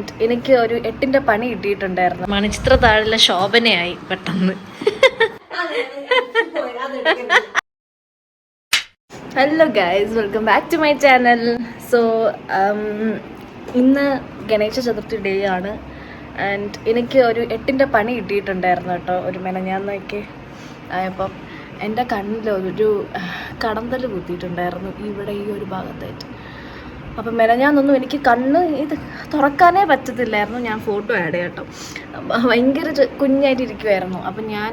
And എനിക്ക് ഒരു 8ന്റെ പണി കിട്ടിയിട്ടുണ്ടായിരുന്നു. മണിച്ചിത്ര താഴിലെ ശോഭനയായി പെട്ടെന്ന്. Hello guys, welcome back to my channel. So ഇന്ന് ഗണേശ ചതുർത്ഥി ഡേ ആണ്. ആൻഡ് എനിക്ക് ഒരു 8ന്റെ പണി കിട്ടിയിട്ടുണ്ടായിരുന്നു കേട്ടോ. ഒരു മെനഞ്ഞാന്നൊക്കെ ആയപ്പം എൻ്റെ കണ്ണിലൊരു കടന്തൽ കുത്തിയിട്ടുണ്ടായിരുന്നു ഇവിടെ ഈ ഒരു ഭാഗത്തായിട്ട്. അപ്പം മെനഞ്ഞാന്നൊന്നും എനിക്ക് കണ്ണ് ഇത് തുറക്കാനേ പറ്റത്തില്ലായിരുന്നു. ഞാൻ ഫോട്ടോ ആഡ് കേട്ടോ, ഭയങ്കര കുഞ്ഞായിട്ടിരിക്കുമായിരുന്നു. അപ്പം ഞാൻ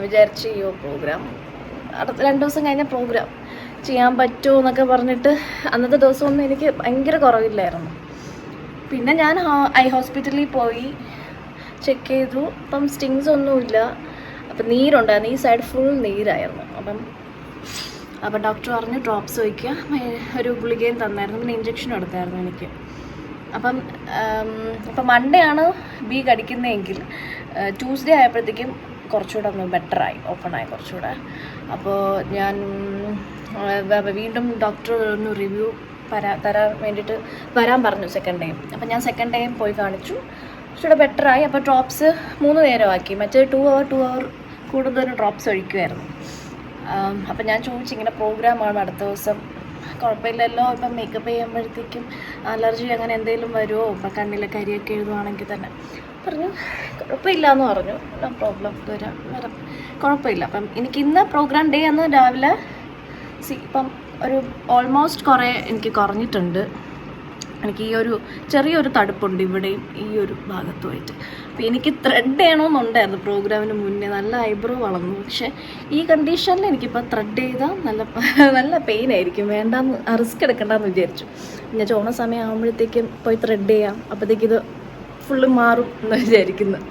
വിചാരിച്ച് ഈ പ്രോഗ്രാം അടുത്ത 2 ദിവസം കഴിഞ്ഞ പ്രോഗ്രാം ചെയ്യാൻ പറ്റുമോ എന്നൊക്കെ പറഞ്ഞിട്ട് അന്നത്തെ ദിവസമൊന്നും എനിക്ക് ഭയങ്കര കുറവില്ലായിരുന്നു. പിന്നെ ഞാൻ ഐ ഹോസ്പിറ്റലിൽ പോയി ചെക്ക് ചെയ്തു. അപ്പം സ്റ്റിങ്സ് ഒന്നുമില്ല. അപ്പം നീരുണ്ടായിരുന്നു, ഈ സൈഡ് ഫുൾ നീരായിരുന്നു. അപ്പം ഡോക്ടർ പറഞ്ഞു ഡ്രോപ്സ് വയ്ക്കുക, ഒരു ഗുളികയും തന്നായിരുന്നു, പിന്നെ ഇഞ്ചക്ഷനും എടുത്തായിരുന്നു എനിക്ക്. അപ്പം മൺഡേ ആണ് ബി കടിക്കുന്നതെങ്കിൽ ട്യൂസ്ഡേ ആയപ്പോഴത്തേക്കും കുറച്ചുകൂടെ ഒന്ന് ബെറ്ററായി, ഓപ്പണായി കുറച്ചുകൂടെ. അപ്പോൾ ഞാൻ വീണ്ടും ഡോക്ടർ ഒന്ന് റിവ്യൂ തരാൻ വേണ്ടിയിട്ട് വരാൻ പറഞ്ഞു സെക്കൻഡ് ഡേയും. അപ്പം ഞാൻ സെക്കൻഡ് ഡേയും പോയി കാണിച്ചു, കുറച്ചുകൂടെ ബെറ്ററായി. അപ്പോൾ ഡ്രോപ്സ് 3 നേരമാക്കി, മറ്റേ 2 അവർ കൂടുതൽ ഡ്രോപ്സ് ഒഴിക്കുമായിരുന്നു. അപ്പം ഞാൻ ചോദിച്ചു, ഇങ്ങനെ പ്രോഗ്രാമാണ് അടുത്ത ദിവസം, കുഴപ്പമില്ലല്ലോ, ഇപ്പം മേക്കപ്പ് ചെയ്യുമ്പോഴത്തേക്കും അലർജി അങ്ങനെ എന്തെങ്കിലും വരുമോ, ഇപ്പം കണ്ണിലെ കരിയൊക്കെ എഴുതുവാണെങ്കിൽ തന്നെ. പറഞ്ഞു കുഴപ്പമില്ല എന്ന് പറഞ്ഞു, നോ പ്രോബ്ലം, വരാം കുഴപ്പമില്ല. അപ്പം എനിക്കിന്ന് പ്രോഗ്രാം ഡേ അന്ന് രാവിലെ ഇപ്പം ഒരു ഓൾമോസ്റ്റ് കുറേ എനിക്ക് കുറഞ്ഞിട്ടുണ്ട്. എനിക്ക് ഈ ഒരു ചെറിയൊരു തടുപ്പുണ്ട് ഇവിടെയും ഈ ഒരു ഭാഗത്തുമായിട്ട്. അപ്പോൾ എനിക്ക് ത്രെഡ് ചെയ്യണമെന്നുണ്ടായിരുന്നു പ്രോഗ്രാമിന് മുന്നേ, നല്ല ഐബ്രോ വളർന്നു. പക്ഷേ ഈ കണ്ടീഷനിൽ എനിക്കിപ്പോൾ ത്രെഡ് ചെയ്താൽ നല്ല പെയിൻ ആയിരിക്കും, വേണ്ടാന്ന് റിസ്ക് എടുക്കണ്ടെന്ന് വിചാരിച്ചു. ഞാൻ ചോണ സമയം ആകുമ്പോഴത്തേക്കും പോയി ത്രെഡ് ചെയ്യാം, അപ്പോഴത്തേക്ക് ഇത് ഫുള്ള് മാറും എന്ന് വിചാരിക്കുന്നു.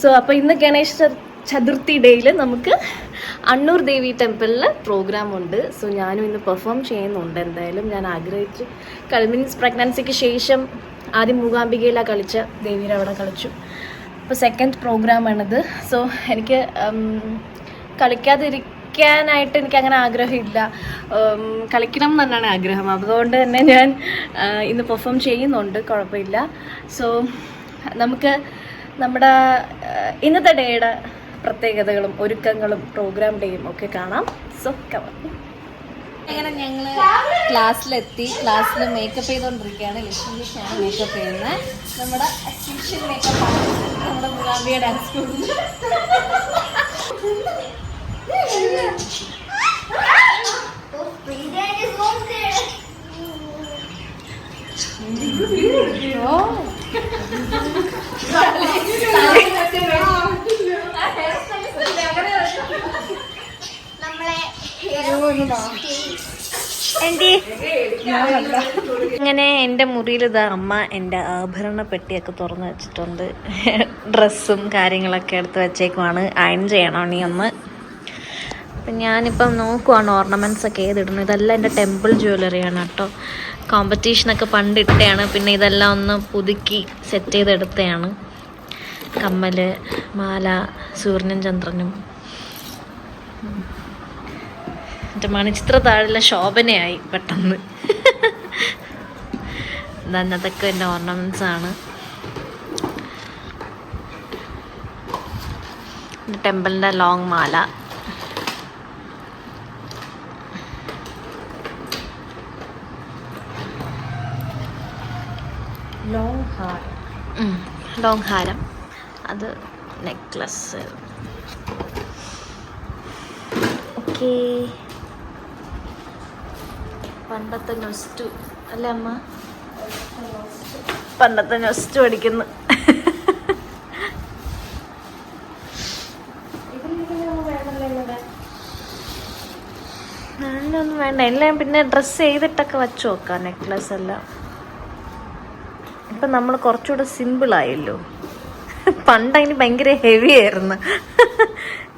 സോ അപ്പോൾ ഇന്ന് ഗണേശ ചതുർത്ഥി ഡേയിൽ നമുക്ക് അണ്ണൂർ ദേവി ടെമ്പിളിൽ പ്രോഗ്രാം ഉണ്ട്. സോ ഞാനും ഇന്ന് പെർഫോം ചെയ്യുന്നുണ്ട്. എന്തായാലും ഞാൻ ആഗ്രഹിച്ചു, മീൻസ് പ്രഗ്നൻസിക്ക് ശേഷം ആദ്യം മൂകാംബികയിലാണ് കളിച്ച, ദേവിയുടെ അവിടെ കളിച്ചു. അപ്പോൾ സെക്കൻഡ് പ്രോഗ്രാമാണിത്. സോ എനിക്ക് കളിക്കാതിരിക്കാനായിട്ട് എനിക്കങ്ങനെ ആഗ്രഹമില്ല, കളിക്കണം എന്ന് തന്നെയാണ് ആഗ്രഹം. അതുകൊണ്ട് തന്നെ ഞാൻ ഇന്ന് പെർഫോം ചെയ്യുന്നുണ്ട്, കുഴപ്പമില്ല. സോ നമുക്ക് നമ്മുടെ ഇന്നത്തെ ഡേയുടെ പ്രത്യേകതകളും ഒരുക്കങ്ങളും പ്രോഗ്രാം ഡേയും ഒക്കെ കാണാം. So cover. അങ്ങനെ ഞങ്ങൾ ക്ലാസ്സിലെത്തി, ക്ലാസ്സിൽ മേക്കപ്പ് ചെയ്തുകൊണ്ടിരിക്കുകയാണ്. ലക്ഷ്മിക്കാണ് മേക്കപ്പ് ചെയ്യുന്നത്. നമ്മുടെ അസിഷ്യൻ മേക്കപ്പ് ആണ് നമ്മുടെ മുരാബിയ ഡാൻസ് സ്കൂളിൽ. അങ്ങനെ എൻ്റെ മുറിയിൽ ഇതാ അമ്മ എൻ്റെ ആഭരണ പെട്ടിയൊക്കെ തുറന്ന് വെച്ചിട്ടുണ്ട്. ഡ്രസ്സും കാര്യങ്ങളൊക്കെ എടുത്ത് വെച്ചേക്കുവാണ്. അയൺ ചെയ്യണം ഇനി ഒന്ന്. അപ്പം ഞാനിപ്പം നോക്കുവാണ് ഓർണമെൻറ്റ്സ് ഒക്കെ ഏതിടുന്നു. ഇതെല്ലാം എൻ്റെ ടെമ്പിൾ ജ്വല്ലറിയാണ് കേട്ടോ. കോമ്പറ്റീഷനൊക്കെ പണ്ടിട്ടയാണ്, പിന്നെ ഇതെല്ലാം ഒന്ന് പുതുക്കി സെറ്റ് ചെയ്തെടുത്തതാണ്. കമ്മൽ, മാല, സൂര്യനും ചന്ദ്രനും. എൻ്റെ മണിച്ചിത്ര താഴിലെ ശോഭനയായി പെട്ടെന്ന്. അതൊക്കെ എൻ്റെ ഓർണമെൻറ്റ്സ് ആണ്. ടെമ്പിളിൻ്റെ ലോങ് മാല, ലോങ് ഹാരം, അത് നെക്ലസ്. ഓക്കെ, പണ്ടത്തെ നൊസ്റ്റു അല്ലേ അമ്മ? പണ്ടത്തെ നൊസ്റ്റു അടിക്കുന്നു. ഞാനൊന്നും വേണ്ട, എല്ലാം പിന്നെ ഡ്രസ്സ് ചെയ്തിട്ടൊക്കെ വച്ചു നോക്കാം നെക്ലസ് എല്ലാം. ഇപ്പം നമ്മൾ കുറച്ചുകൂടെ സിമ്പിളായല്ലോ. പണ്ടതിന് ഭയങ്കര ഹെവി ആയിരുന്നു,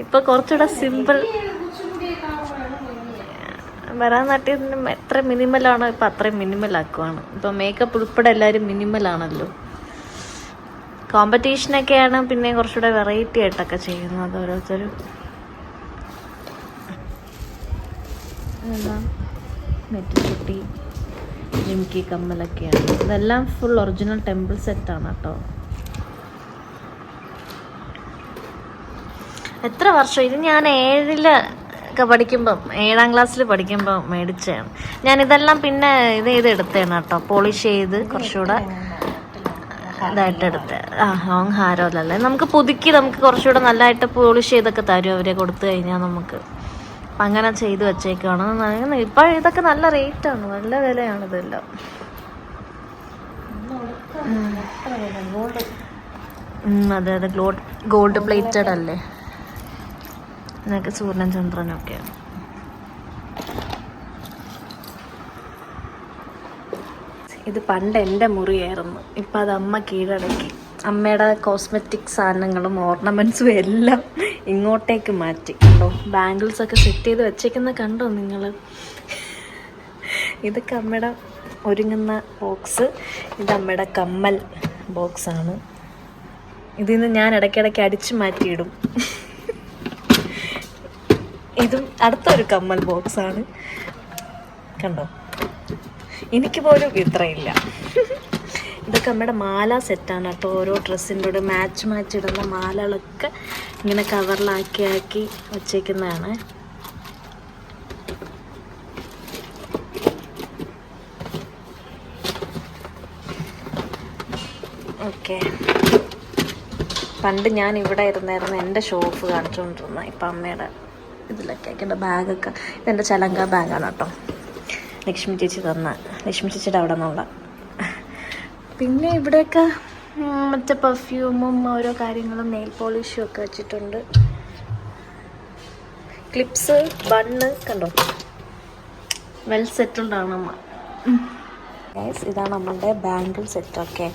ഇപ്പം കുറച്ചുകൂടെ സിമ്പിൾ. വരാൻ നാട്ടിൽ എത്ര മിനിമലാണോ ഇപ്പം അത്രയും മിനിമലാക്കുവാണ്. ഇപ്പം മേക്കപ്പ് ഉൾപ്പെടെ എല്ലാവരും മിനിമലാണല്ലോ. കോമ്പറ്റീഷനൊക്കെയാണ് പിന്നെ കുറച്ചുകൂടെ വെറൈറ്റി ആയിട്ടൊക്കെ ചെയ്യുന്നത് ഓരോരുത്തരും. നെറ്റിച്ചുട്ടി ജിംകി കമ്മലൊക്കെയാണ്. ഇതെല്ലാം ഫുൾ ഒറിജിനൽ ടെമ്പിൾ സെറ്റാണ് കേട്ടോ. എത്ര വർഷം ഇത് ഞാൻ 7-ലൊക്കെ പഠിക്കുമ്പം 7ാം ക്ലാസ്സിൽ പഠിക്കുമ്പോൾ മേടിച്ചതാണ് ഞാനിതെല്ലാം. പിന്നെ ഇത് എടുത്തതാണ് കേട്ടോ, പോളിഷ് ചെയ്ത് കുറച്ചുകൂടെ ഇതായിട്ട് എടുത്ത്. ലോങ് ഹാരമല്ലേ, നമുക്ക് പുതുക്കി നമുക്ക് കുറച്ചുകൂടെ നല്ലതായിട്ട് പോളിഷ് ചെയ്തൊക്കെ തരും അവരെ കൊടുത്തു കഴിഞ്ഞാൽ നമുക്ക്. അപ്പം അങ്ങനെ ചെയ്ത് വെച്ചേക്കാണ്. ഇപ്പം ഇതൊക്കെ നല്ല റേറ്റാണ്, നല്ല വിലയാണ് ഇതെല്ലാം. അതെ അതെ, ഗോൾഡ് പ്ലേറ്റഡ് അല്ലേ. ഇതൊക്കെ സൂര്യൻ ചന്ദ്രനൊക്കെയാണ്. ഇത് പണ്ട് എൻ്റെ മുറിയായിരുന്നു, ഇപ്പം അത് അമ്മ കീഴടക്കി. അമ്മയുടെ കോസ്മെറ്റിക് സാധനങ്ങളും ഓർണമെൻറ്റ്സും എല്ലാം ഇങ്ങോട്ടേക്ക് മാറ്റി. കണ്ടോ, ബാംഗിൾസൊക്കെ സെറ്റ് ചെയ്ത് വെച്ചേക്കുന്ന കണ്ടോ നിങ്ങൾ? ഇതൊക്കെ അമ്മയുടെ ഒരുങ്ങുന്ന ബോക്സ്. ഇത് അമ്മയുടെ കമ്മൽ ബോക്സാണ്. ഇതിൽ നിന്ന് ഞാൻ ഇടയ്ക്കിടയ്ക്ക് അടിച്ചു മാറ്റിയിടും. ഇതും അടുത്തൊരു കമ്മൽ ബോക്സാണ്. കണ്ടോ, എനിക്ക് പോലും ഇത്രയില്ല. ഇതൊക്കെ നമ്മുടെ മാല സെറ്റാണ് കേട്ടോ. ഓരോ ഡ്രസ്സിൻ്റെ കൂടെ മാച്ച് ഇടുന്ന മാലകളൊക്കെ ഇങ്ങനെ കവറിലാക്കി വച്ചേക്കുന്നതാണ്. ഓക്കെ, പണ്ട് ഞാൻ ഇവിടെ ഇരുന്നായിരുന്നു എൻ്റെ ഷോപ്പ് കാണിച്ചുകൊണ്ടിരുന്ന. ഇപ്പം അമ്മയുടെ ഇതിലൊക്കെ ആക്കിയിട്ട് ബാഗൊക്കെ. ഇതെൻ്റെ ചലങ്ക ബാഗാണ് കേട്ടോ, ലക്ഷ്മി ചേച്ചി തന്ന, ലക്ഷ്മി ചേച്ചിയുടെ അവിടെ നിന്നുള്ള. പിന്നെ ഇവിടെയൊക്കെ മറ്റേ പെർഫ്യൂമും ഓരോ കാര്യങ്ങളും നെയിൽ പോളിഷും ഒക്കെ വെച്ചിട്ടുണ്ട്. ക്ലിപ്സ്, ബണ്ണ് കണ്ടോ, വെൽ സെറ്റിൽഡാണ് അമ്മ. ഇതാണ് നമ്മളുടെ ബാംഗിൾ സെറ്റൊക്കെ.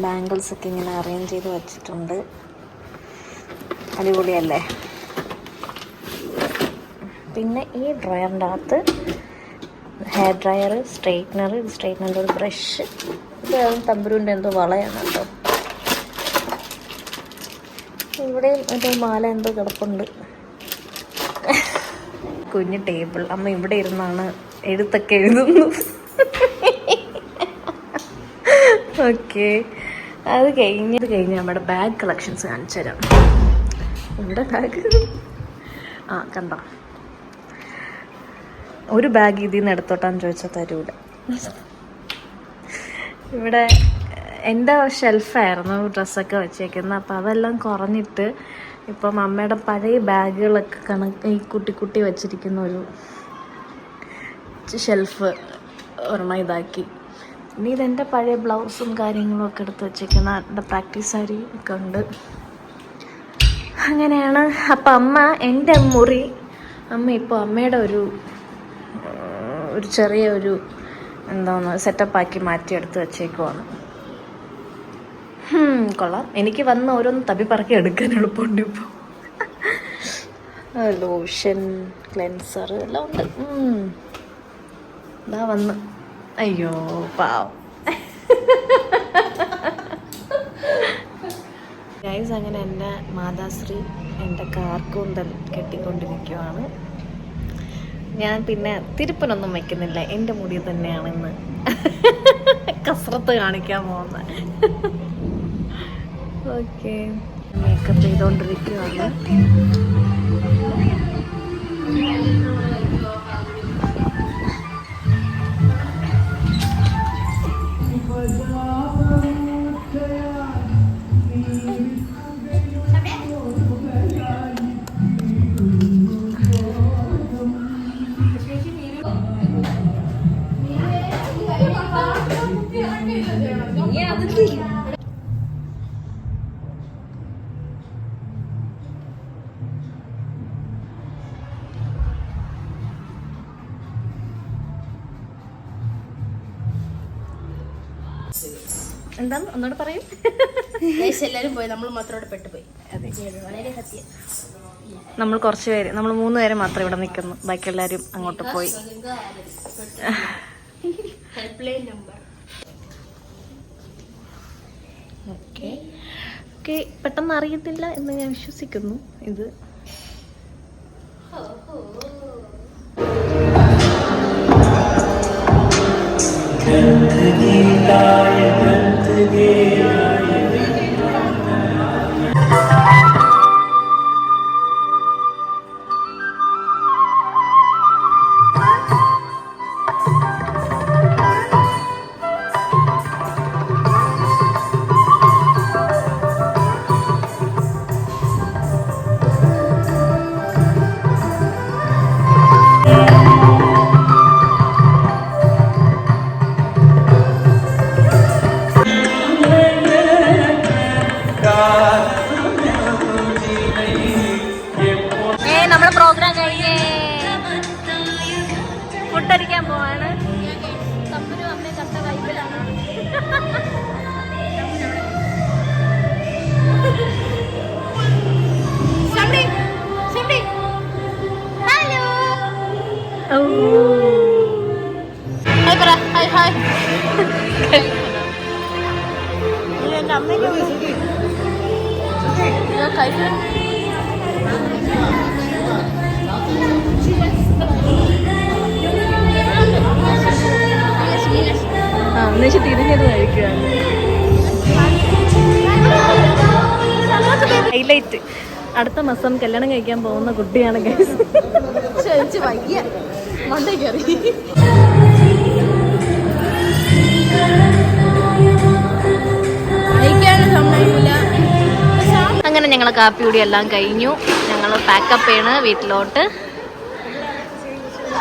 ബാംഗിൾസൊക്കെ ഇങ്ങനെ അറേഞ്ച് ചെയ്ത് വെച്ചിട്ടുണ്ട്. അടിപൊളിയല്ലേ. പിന്നെ ഈ ഡ്രയറിൻ്റെ അകത്ത് ഹെയർ ഡ്രയർ, സ്ട്രെയിറ്റ്നറിൻ്റെ ഒരു ബ്രഷ്, ഇത് തമ്പുരുവിൻ്റെ എന്തോ വളയാണ് കേട്ടോ. ഇവിടെയും ഒരു മാല എന്തോ കിടപ്പുണ്ട്. കുഞ്ഞ് ടേബിൾ. അമ്മ ഇവിടെ ഇരുന്നാണ് എഴുത്തൊക്കെ എഴുതുന്നത്. ഓക്കെ, അത് കഴിഞ്ഞ് നമ്മുടെ ബാഗ് കളക്ഷൻസ് കാണിച്ചു തരാം. ഇവിടെ ബാഗ് കണ്ടോ, ഒരു ബാഗ് ഇതിൽ നിന്ന് എടുത്തോട്ടാന്ന് ചോദിച്ചാൽ തരൂല. ഇവിടെ എൻ്റെ ഷെൽഫായിരുന്നു ഡ്രസ്സൊക്കെ വെച്ചേക്കുന്നത്. അപ്പോൾ അതെല്ലാം കുറഞ്ഞിട്ട് ഇപ്പം അമ്മയുടെ പഴയ ബാഗുകളൊക്കെ ഈ കുട്ടി വെച്ചിരിക്കുന്ന ഒരു ഷെൽഫ് ഒരെണ്ണം ഇതാക്കി. ഇനി ഇതെൻ്റെ പഴയ ബ്ലൗസും കാര്യങ്ങളും ഒക്കെ എടുത്ത് വെച്ചേക്കുന്ന എൻ്റെ പ്രാക്ടീസ് സാരി ഒക്കെ ഉണ്ട്. അങ്ങനെയാണ്. അപ്പം അമ്മ എൻ്റെ മുറി അമ്മ ഇപ്പോൾ അമ്മയുടെ ഒരു ചെറിയ എന്താണ് സെറ്റപ്പാക്കി മാറ്റിയെടുത്ത് വെച്ചേക്കുവാണ്. കൊള്ളാം. എനിക്ക് വന്ന് ഓരോന്ന് തപ്പി പറക്കി എടുക്കാൻ എളുപ്പമുണ്ട്. ഇപ്പോൾ ലോഷൻ, ക്ലെൻസർ എല്ലാം ഉണ്ട്. ഇതാ വന്ന്. അയ്യോ പാവം. ഗൈസ്, അങ്ങനെ എൻ്റെ മാതാശ്രീ എൻ്റെ കാർക്കൂന്തൽ കെട്ടിക്കൊണ്ടിരിക്കുവാണ്. ഞാൻ പിന്നെ തിരുപ്പനൊന്നും വയ്ക്കുന്നില്ല, എൻ്റെ മുടി തന്നെയാണെന്ന് കസറത്ത് കാണിക്കാൻ പോകുന്നത്. ഓക്കെ, മേക്കപ്പ് ചെയ്തുകൊണ്ടിരിക്കുകയാണ്. എന്താണ് ഒന്നുകൂടെ പറയും? എല്ലാവരും പോയി, നമ്മൾ മാത്രം പെട്ടുപോയി. വളരെ സത്യം. നമ്മൾ കുറച്ച് പേര്, നമ്മൾ 3 പേര് മാത്രം ഇവിടെ നിൽക്കുന്നു, ബാക്കി എല്ലാവരും അങ്ങോട്ട് പോയി. ഓക്കെ ഓക്കെ, പെട്ടെന്ന് അറിയത്തില്ല എന്ന് ഞാൻ വിശ്വസിക്കുന്നു. ഇത് നമ്മുടെ പ്രോഗ്രാം കഴിഞ്ഞേ ഫുഡ് അടിക്കാൻ പോവാണ്. തമ്പുരും അമ്മയും കണ്ട വൈബിലാണ്. എന്റെ അമ്മയ്ക്ക് തിരിഞ്ഞത് കഴിക്കുകയാണ്. ഹൈലൈറ്റ് അടുത്ത മാസം കല്യാണം കഴിക്കാൻ പോകുന്ന കുട്ടിയാണ് ഗൈസ്. വയ്യ മണ്ട കയറി. അങ്ങനെ ഞങ്ങൾ കാപ്പി കൂടി എല്ലാം കഴിഞ്ഞു. ഞങ്ങൾ പാക്കപ്പ് ചെയ്യണ് വീട്ടിലോട്ട്.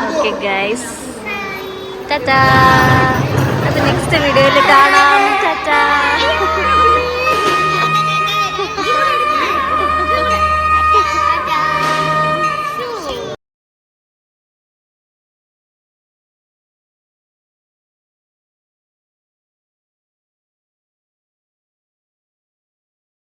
Okay guys, Tata. അത് നെക്സ്റ്റ് വീഡിയോയിൽ കാണാം.